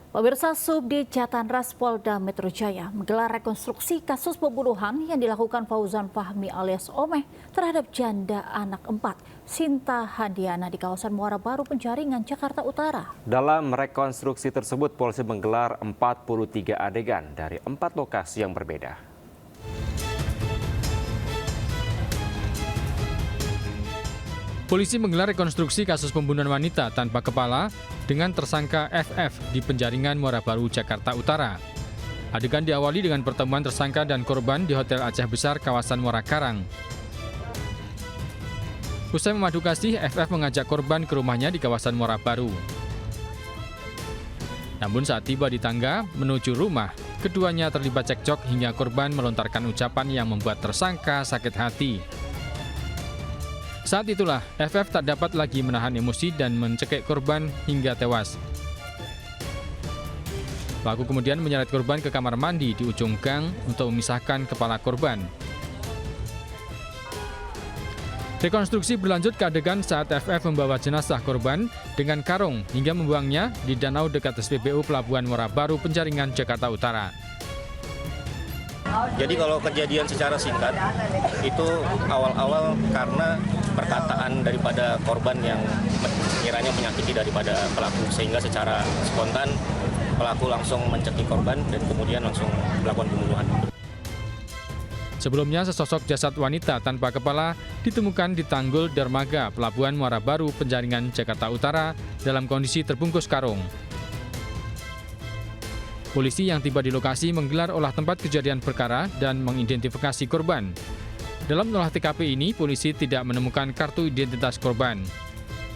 Pemirsa, Subdit Jatanras Polda Metro Jaya menggelar rekonstruksi kasus pembunuhan yang dilakukan Fauzan Fahmi alias Omeh terhadap janda anak 4, Sinta Handiana di kawasan Muara Baru, Penjaringan, Jakarta Utara. Dalam rekonstruksi tersebut, polisi menggelar 43 adegan dari 4 lokasi yang berbeda. Polisi menggelar rekonstruksi kasus pembunuhan wanita tanpa kepala dengan tersangka FF di Penjaringan, Muara Baru, Jakarta Utara. Adegan diawali dengan pertemuan tersangka dan korban di Hotel Aceh Besar, kawasan Muara Karang. Usai memadu kasih, FF mengajak korban ke rumahnya di kawasan Muara Baru. Namun saat tiba di tangga menuju rumah, keduanya terlibat cekcok hingga korban melontarkan ucapan yang membuat tersangka sakit hati. Saat itulah, FF tak dapat lagi menahan emosi dan mencekik korban hingga tewas. Pelaku kemudian menyeret korban ke kamar mandi di ujung gang untuk memisahkan kepala korban. Rekonstruksi berlanjut ke adegan saat FF membawa jenazah korban dengan karung hingga membuangnya di danau dekat SPBU Pelabuhan Muara Baru, Penjaringan, Jakarta Utara. Jadi kalau kejadian secara singkat, itu awal-awal karena perkataan daripada korban yang kiranya menyakiti daripada pelaku, sehingga secara spontan pelaku langsung mencekik korban dan kemudian langsung melakukan pembunuhan. Sebelumnya, sesosok jasad wanita tanpa kepala ditemukan di Tanggul Dermaga, Pelabuhan Muara Baru, Penjaringan, Jakarta Utara dalam kondisi terbungkus karung. Polisi yang tiba di lokasi menggelar olah tempat kejadian perkara dan mengidentifikasi korban. Dalam olah TKP ini, polisi tidak menemukan kartu identitas korban.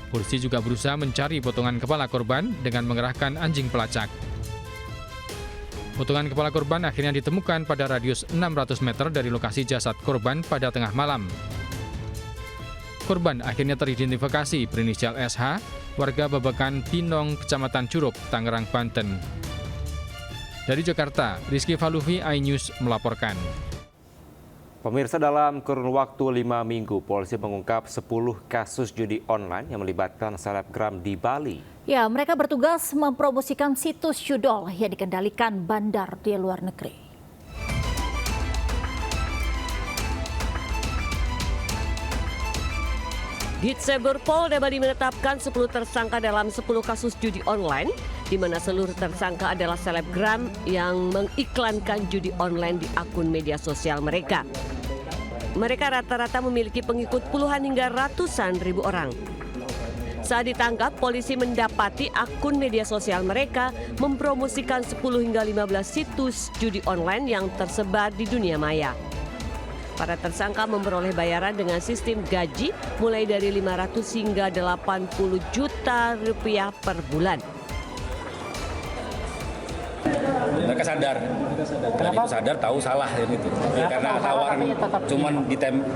Polisi juga berusaha mencari potongan kepala korban dengan mengerahkan anjing pelacak. Potongan kepala korban akhirnya ditemukan pada radius 600 meter dari lokasi jasad korban pada tengah malam. Korban akhirnya teridentifikasi berinisial SH, warga Babakan Pinong, Kecamatan Curup, Tangerang, Banten. Dari Jakarta, Rizky Faluvi, iNews melaporkan. Pemirsa, dalam kurun waktu 5 minggu, polisi mengungkap 10 kasus judi online yang melibatkan selebgram di Bali. Ya, mereka bertugas mempromosikan situs judol yang dikendalikan bandar di luar negeri. Ditseber Polda Bali menetapkan 10 tersangka dalam 10 kasus judi online, di mana seluruh tersangka adalah selebgram yang mengiklankan judi online di akun media sosial mereka. Mereka rata-rata memiliki pengikut puluhan hingga ratusan ribu orang. Saat ditangkap, polisi mendapati akun media sosial mereka mempromosikan 10 hingga 15 situs judi online yang tersebar di dunia maya. Para tersangka memperoleh bayaran dengan sistem gaji mulai dari 500 hingga 80 juta rupiah per bulan. Mereka sadar, kenapa sadar tahu salah gitu. Karena tawaran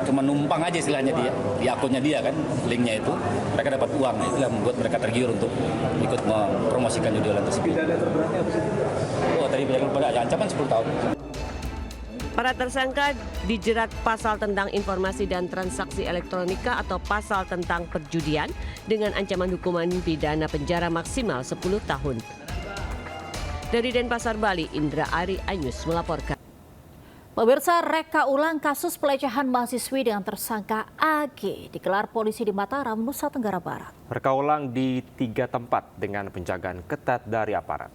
cuma numpang aja istilahnya di akunnya dia kan, linknya itu mereka dapat uang, itulah membuat mereka tergiur untuk ikut mempromosikan judi online tersebut. Oh, tadi pada ancaman 10 tahun. Para tersangka dijerat pasal tentang informasi dan transaksi elektronika atau pasal tentang perjudian dengan ancaman hukuman pidana penjara maksimal 10 tahun. Dari Denpasar, Bali, Indra Ari, iNews melaporkan. Pemirsa, reka ulang kasus pelecehan mahasiswi dengan tersangka AG digelar polisi di Mataram, Nusa Tenggara Barat. Reka ulang di 3 tempat dengan penjagaan ketat dari aparat.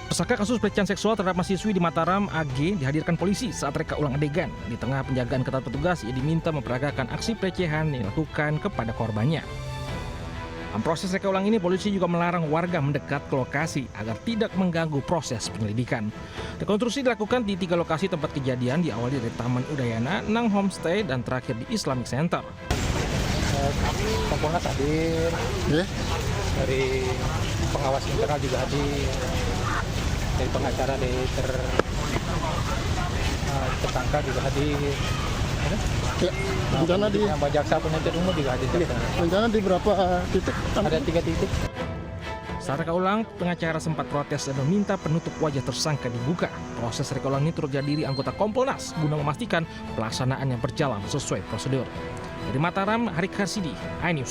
Tersangka kasus pelecehan seksual terhadap mahasiswi di Mataram, AG, dihadirkan polisi saat reka ulang adegan. Di tengah penjagaan ketat petugas, ia diminta memperagakan aksi pelecehan yang dilakukan kepada korbannya. Dalam proses reka ulang ini, polisi juga melarang warga mendekat ke lokasi agar tidak mengganggu proses penyelidikan. Rekonstruksi dilakukan di 3 lokasi tempat kejadian, diawali dari Taman Udayana, Nang Homestay, dan terakhir di Islamic Center. Kami Kompolnas hadir, dari pengawas internal juga hadir, dari pengacara dari tersangka juga hadir. Ya, rencana di Mbak Jaksa penuntut umum juga hadir. Rencana di berapa titik? Ada 3 titik. Saat reka ulang, pengacara sempat protes dan meminta penutup wajah tersangka dibuka. Proses reka ulang ini turut dihadiri anggota Kompolnas guna memastikan pelaksanaannya berjalan sesuai prosedur. Dari Mataram, Harik Harsidi, iNews.